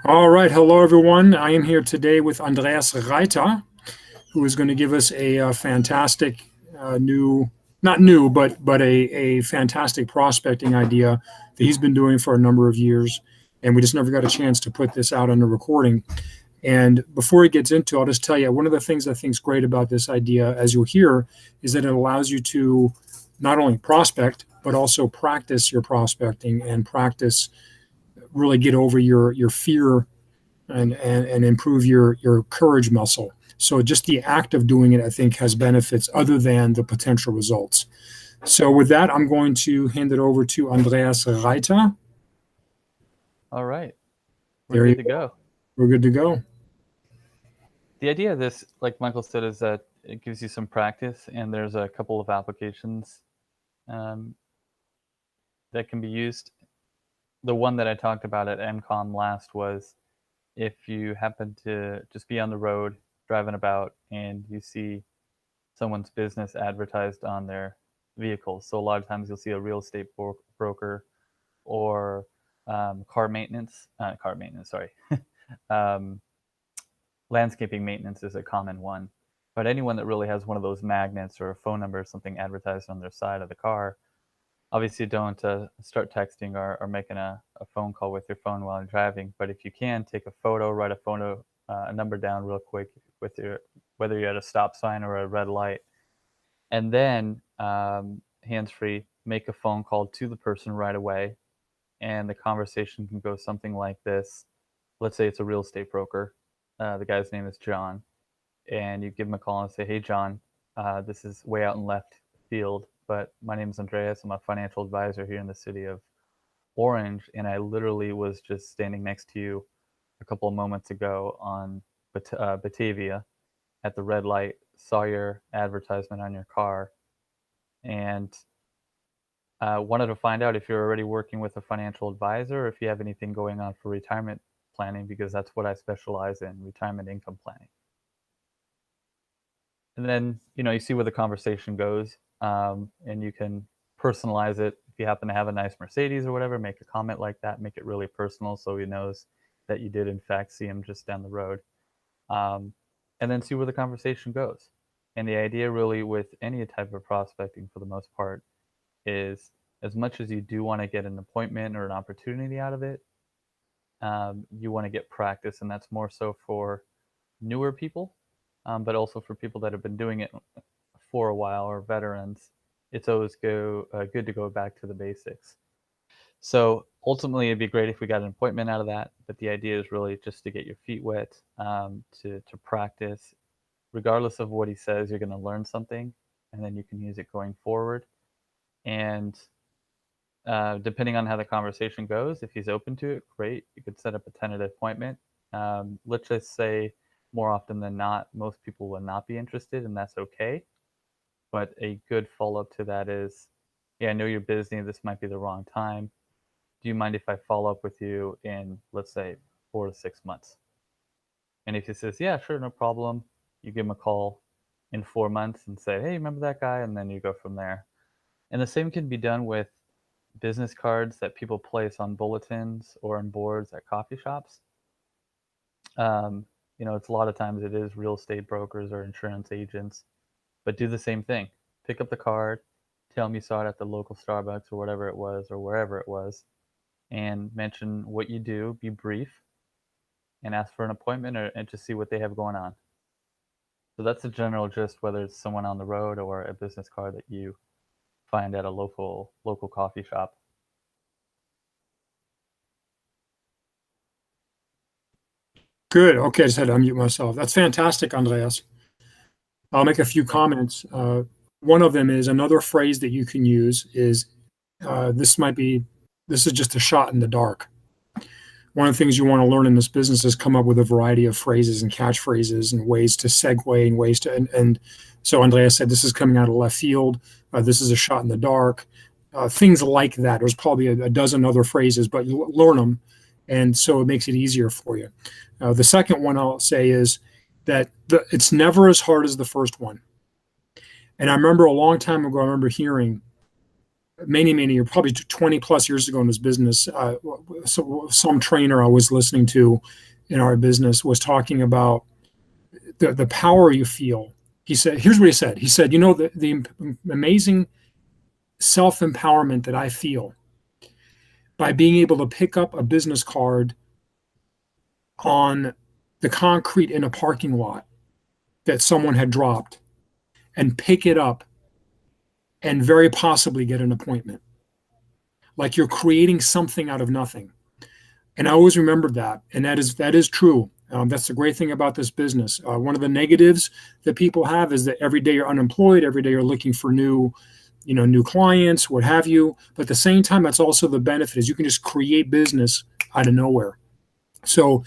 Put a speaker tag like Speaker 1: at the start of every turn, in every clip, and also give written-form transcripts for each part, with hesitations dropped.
Speaker 1: All right. Hello, everyone. I am here today with Andreas Reiter, who is going to give us a fantastic new, not new, but a fantastic prospecting idea that he's been doing for a number of years. And we just never got a chance to put this out on the recording. And before he gets into it, I'll just tell you one of the things I think is great about this idea, as you'll hear, is that it allows you to not only prospect, but also practice your prospecting and practice really get over your fear and improve your courage muscle. So just the act of doing it, I think, has benefits other than the potential results. So with that, I'm going to hand it over to Andreas Reiter.
Speaker 2: All right, we're
Speaker 1: There you
Speaker 2: good to
Speaker 1: go.
Speaker 2: go.
Speaker 1: We're good to go.
Speaker 2: The idea of this, like Michael said, is that it gives you some practice, and there's a couple of applications um, that can be used. The one that I talked about at MCOM last was if you happen to just be on the road driving about and you see someone's business advertised on their vehicles. So a lot of times you'll see a real estate broker or car maintenance, sorry. um, Landscaping maintenance is a common one. But anyone that really has one of those magnets or a phone number or something advertised on their side of the car, obviously don't start texting or making a phone call with your phone while you're driving. But if you can, take a photo, write a number down real quick with your, whether you're at a stop sign or a red light, and then hands-free, make a phone call to the person right away. And the conversation can go something like this. Let's say it's a real estate broker. The guy's name is John, and you give him a call and say, "Hey, John, this is way out in left field, but my name is Andreas. I'm a financial advisor here in the city of Orange, and I literally was just standing next to you a couple of moments ago on Batavia at the red light, saw your advertisement on your car, and wanted to find out if you're already working with a financial advisor or if you have anything going on for retirement planning, because that's what I specialize in, retirement income planning." And then, you see where the conversation goes, and you can personalize it. If you happen to have a nice Mercedes or whatever, make a comment like that, make it really personal so he knows that you did in fact see him just down the road. Um, and then see where the conversation goes. And the idea really with any type of prospecting for the most part is, as much as you do want to get an appointment or an opportunity out of it, you want to get practice, and that's more so for newer people, but also for people that have been doing it for a while or veterans. It's always good to go back to the basics. So ultimately, it'd be great if we got an appointment out of that. But the idea is really just to get your feet wet, to practice. Regardless of what he says, you're going to learn something, and then you can use it going forward. And depending on how the conversation goes, if he's open to it, great. You could set up a tentative appointment. Let's just say more often than not, most people will not be interested, and that's okay. But a good follow-up to that is, yeah, I know you're busy. This might be the wrong time. Do you mind if I follow up with you in, let's say, 4 to 6 months? And if he says, yeah, sure, no problem, you give him a call in 4 months and say, hey, remember that guy? And then you go from there. And the same can be done with business cards that people place on bulletins or on boards at coffee shops. It's a lot of times it is real estate brokers or insurance agents, but do the same thing. Pick up the card, tell them you saw it at the local Starbucks or whatever it was or wherever it was, and mention what you do, be brief, and ask for an appointment and just see what they have going on. So that's the general gist, whether it's someone on the road or a business card that you find at a local coffee shop.
Speaker 1: Good. Okay, I just had to unmute myself. That's fantastic, Andreas. I'll make a few comments. One of them is another phrase that you can use is this is just a shot in the dark. One of the things you want to learn in this business is come up with a variety of phrases and catchphrases and ways to segue and ways to, and so Andreas said, this is coming out of left field. This is a shot in the dark. Things like that. There's probably a dozen other phrases, but you learn them. And so it makes it easier for you. The second one I'll say is that it's never as hard as the first one. And I remember a long time ago, I remember hearing many, probably 20 plus years ago in this business. So some trainer I was listening to in our business was talking about the power you feel. He said, here's what he said. He said, the amazing self-empowerment that I feel by being able to pick up a business card on the concrete in a parking lot that someone had dropped and pick it up and very possibly get an appointment. Like you're creating something out of nothing. And I always remembered that. And that is true. That's the great thing about this business. One of the negatives that people have is that every day you're unemployed, every day you're looking for new clients, what have you. But at the same time, that's also the benefit is you can just create business out of nowhere. So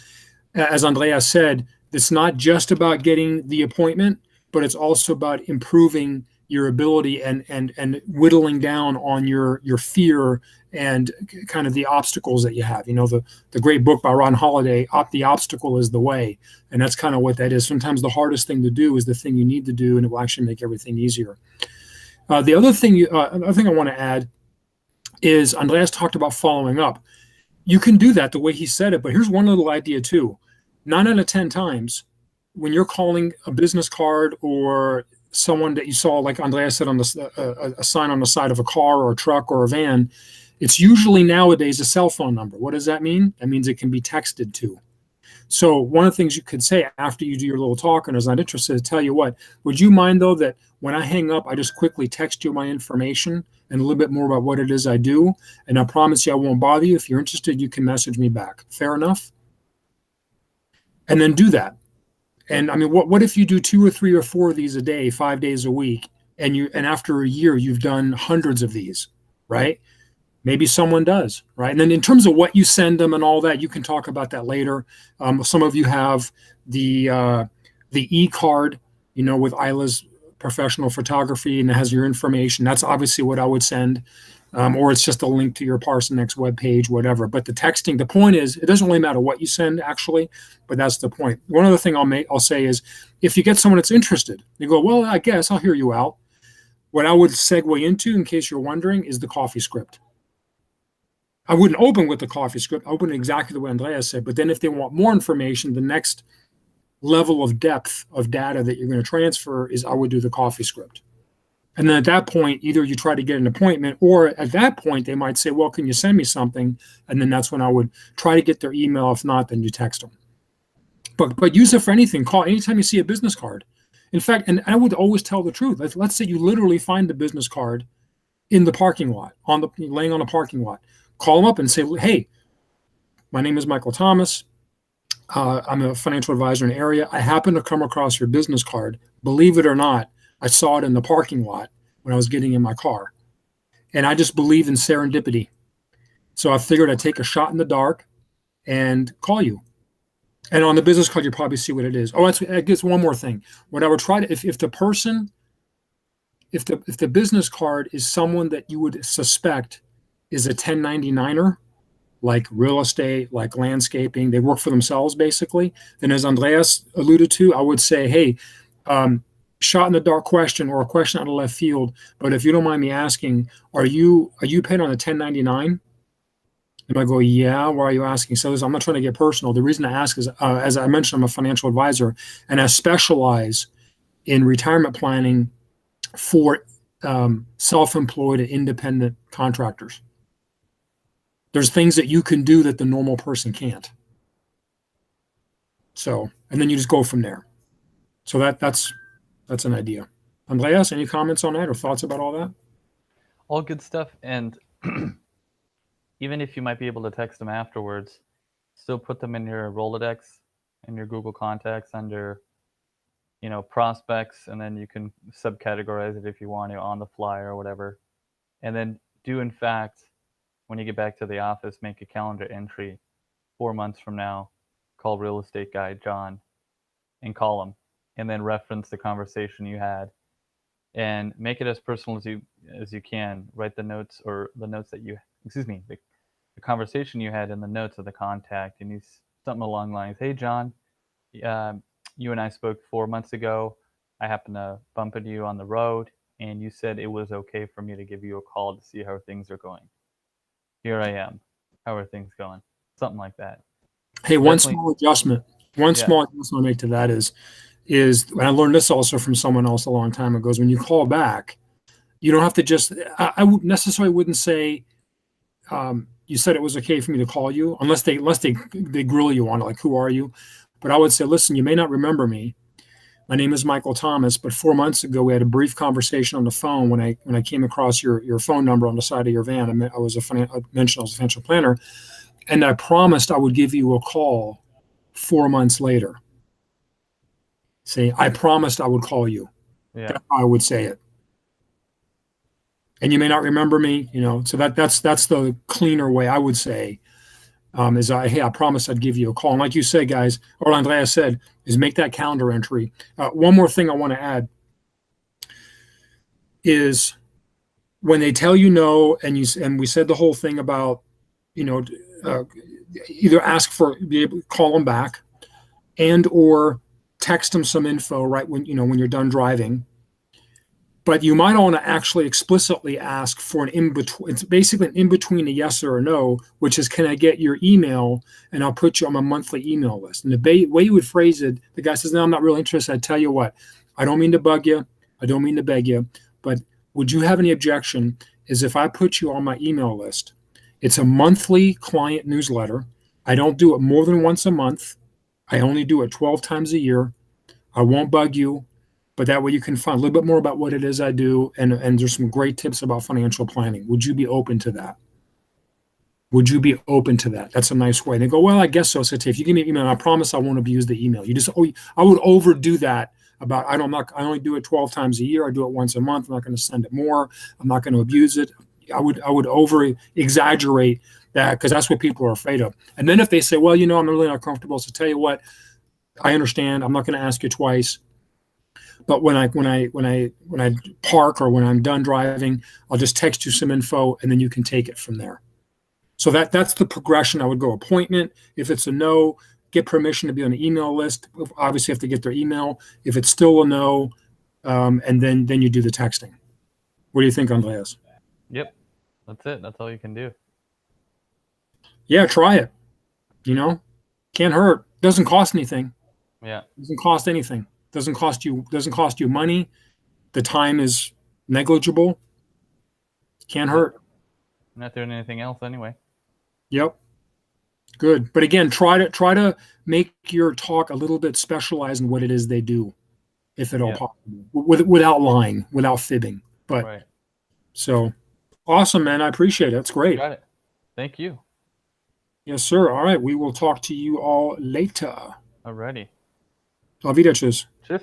Speaker 1: as Andreas said, it's not just about getting the appointment, but it's also about improving your ability and whittling down on your fear and kind of the obstacles that you have. The great book by Ron Holiday, The Obstacle is the Way. And that's kind of what that is. Sometimes the hardest thing to do is the thing you need to do, and it will actually make everything easier. The other thing I want to add is Andreas talked about following up. You can do that the way he said it, but here's one little idea too. 9 out of 10 times when you're calling a business card or someone that you saw, like Andreas said, on a sign on the side of a car or a truck or a van, it's usually nowadays a cell phone number. What does that mean? That means it can be texted to. So one of the things you could say after you do your little talk and is not interested is tell you what, would you mind though that when I hang up, I just quickly text you my information and a little bit more about what it is I do. And I promise you I won't bother you. If you're interested, you can message me back. Fair enough? And then do that. And I mean, what if you do 2 or 3 or 4 of these a day, 5 days a week, and after a year you've done hundreds of these, right? Maybe someone does, right? And then in terms of what you send them and all that, you can talk about that later. Some of you have the e-card, with Isla's professional photography, and it has your information. That's obviously what I would send. Or it's just a link to your ParsonX webpage, whatever. But the texting, the point is, it doesn't really matter what you send, actually, but that's the point. One other thing I'll say is, if you get someone that's interested, you go, well, I guess I'll hear you out. What I would segue into, in case you're wondering, is the coffee script. I wouldn't open with the coffee script. I open exactly the way Andreas said. But then if they want more information, the next level of depth of data that you're going to transfer is I would do the coffee script. And then at that point, either you try to get an appointment, or at that point, they might say, well, can you send me something? And then that's when I would try to get their email. If not, then you text them. But use it for anything. Call anytime you see a business card. In fact, and I would always tell the truth. Let's say you literally find the business card in the parking lot, laying on a parking lot. Call them up and say, hey, my name is Michael Thomas. I'm a financial advisor in the area. I happen to come across your business card. Believe it or not, I saw it in the parking lot when I was getting in my car. And I just believe in serendipity. So I figured I'd take a shot in the dark and call you. And on the business card, you probably see what it is. Oh, I guess one more thing. What I would try to, if the business card is someone that you would suspect is a 1099er, like real estate, like landscaping, they work for themselves basically, then as Andreas alluded to, I would say, hey, shot in the dark question or a question out of left field, but if you don't mind me asking, are you paid on a 1099? And I go, yeah, why are you asking? So I'm not trying to get personal. The reason I ask is, as I mentioned, I'm a financial advisor, and I specialize in retirement planning for self-employed and independent contractors. There's things that you can do that the normal person can't. So, and then you just go from there. So that's an idea. Andreas, any comments on that or thoughts about all that?
Speaker 2: All good stuff. And even if you might be able to text them afterwards, still put them in your Rolodex and your Google Contacts under, prospects, and then you can subcategorize it if you want to on the fly or whatever. And then do, in fact, when you get back to the office, make a calendar entry 4 months from now, call real estate guy John and call him, and then reference the conversation you had and make it as personal as you can. Write the notes the conversation you had in the notes of the contact, and something along the lines, hey John, you and I spoke 4 months ago. I happened to bump into you on the road. and you said it was okay for me to give you a call to see how things are going. Here I am. How are things going? Something like that.
Speaker 1: Hey, one
Speaker 2: Definitely.
Speaker 1: small adjustment. One
Speaker 2: Yeah.
Speaker 1: small adjustment I'll make to that is and I learned this also from someone else a long time ago, is when you call back, you don't have to just, I would necessarily wouldn't say, you said it was okay for me to call you, unless they grill you on it, like, who are you? But I would say, listen, you may not remember me. My name is Michael Thomas, but 4 months ago we had a brief conversation on the phone when I came across your phone number on the side of your van. I mentioned I was a financial planner, and I promised I would give you a call 4 months later. Say, I promised I would call you.
Speaker 2: Yeah.
Speaker 1: That's how I would say it. And you may not remember me, so that's the cleaner way I would say, hey, I promised I'd give you a call. And like you said, guys, or Andreas said, is make that calendar entry. One more thing I want to add is when they tell you no, and we said the whole thing about, either be able to call them back, and or text them some info right when you're done driving. But you might want to actually explicitly ask for an in-between. It's basically an in-between a yes or a no, which is, can I get your email and I'll put you on my monthly email list. And the way you would phrase it, the guy says, no, I'm not really interested. I tell you what, I don't mean to bug you. I don't mean to beg you, but would you have any objection is if I put you on my email list? It's a monthly client newsletter. I don't do it more than once a month. I only do it 12 times a year. I won't bug you. But that way you can find a little bit more about what it is I do, and there's some great tips about financial planning. Would you be open to that? Would you be open to that? That's a nice way. They go, well, I guess so. So if you give me an email, I promise I won't abuse the email. I would overdo that about, I only do it 12 times a year. I do it once a month. I'm not going to send it more. I'm not going to abuse it. I would over exaggerate that, because that's what people are afraid of. And then if they say, well, I'm really not comfortable. So tell you what, I understand. I'm not going to ask you twice. But when I park or when I'm done driving, I'll just text you some info, and then you can take it from there. So that's the progression. I would go appointment. If it's a no, get permission to be on the email list. Obviously, you have to get their email. If it's still a no, and then you do the texting. What do you think, Andreas?
Speaker 2: Yep. That's it. That's all you can do.
Speaker 1: Yeah, try it. Can't hurt. Doesn't cost anything.
Speaker 2: Yeah.
Speaker 1: Doesn't cost anything. Doesn't cost you money. The time is negligible. Can't hurt.
Speaker 2: I'm not doing anything else anyway.
Speaker 1: Yep. Good. But again, try to make your talk a little bit specialized in what it is they do, if at all possible, without lying, without fibbing. But
Speaker 2: right.
Speaker 1: So awesome, man. I appreciate it. That's great.
Speaker 2: Got it. Thank you.
Speaker 1: Yes, sir. All right. We will talk to you all later.
Speaker 2: Alrighty.
Speaker 1: Auf Wiedersehen.
Speaker 2: Tschüss.